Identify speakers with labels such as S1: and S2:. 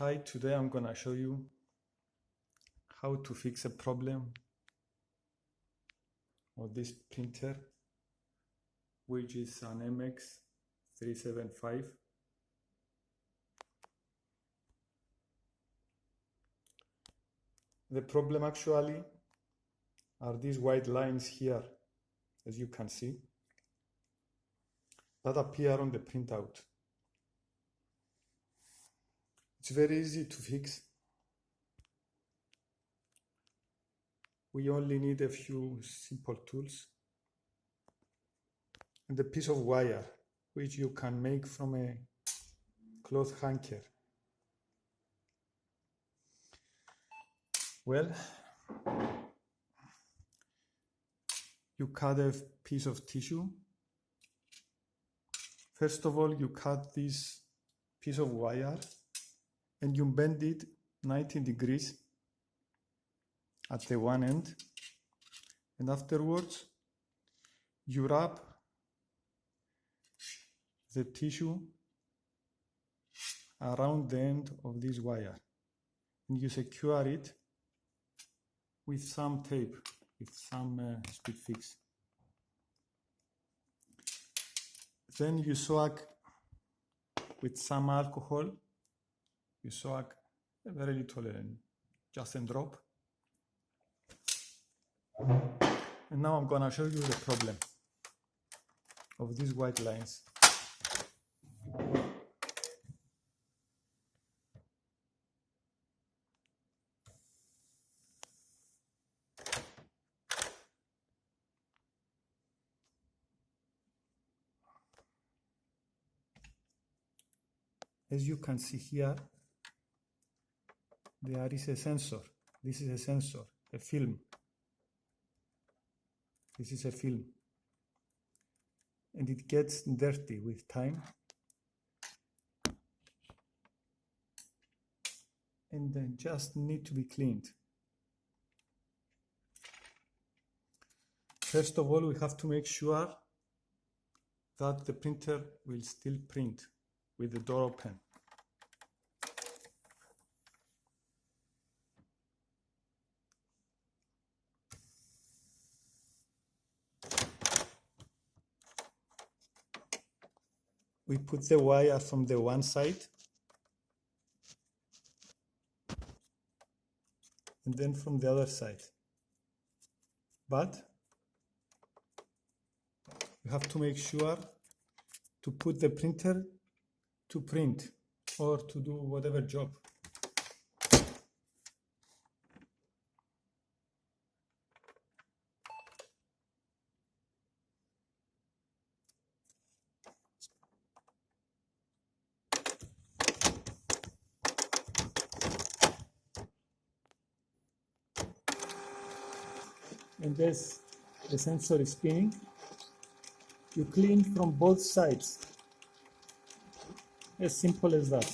S1: Hi, today I'm gonna show you how to fix a problem of this printer, which is an mx375. The problem actually are these white lines here, as you can see, that appear on the printout. It's very easy to fix. We only need a few simple tools and a piece of wire, which you can make from a cloth hanger. Well, you cut a piece of tissue. First of all, you cut this piece of wire and you bend it 90 degrees at the one end, and afterwards you wrap the tissue around the end of this wire and you secure it with some tape, with some speed fix. Then you soak with some alcohol. You soak a very little, just a drop. And now I'm gonna show you the problem of these white lines. As you can see here, there is a sensor. This is a sensor, a film. This is a film. And it gets dirty with time. And then just need to be cleaned. First of all, we have to make sure that the printer will still print with the door open. We put the wire from the one side and then from the other side. But you have to make sure to put the printer to print or to do whatever job. And as the sensor is spinning, you clean from both sides. As simple as that.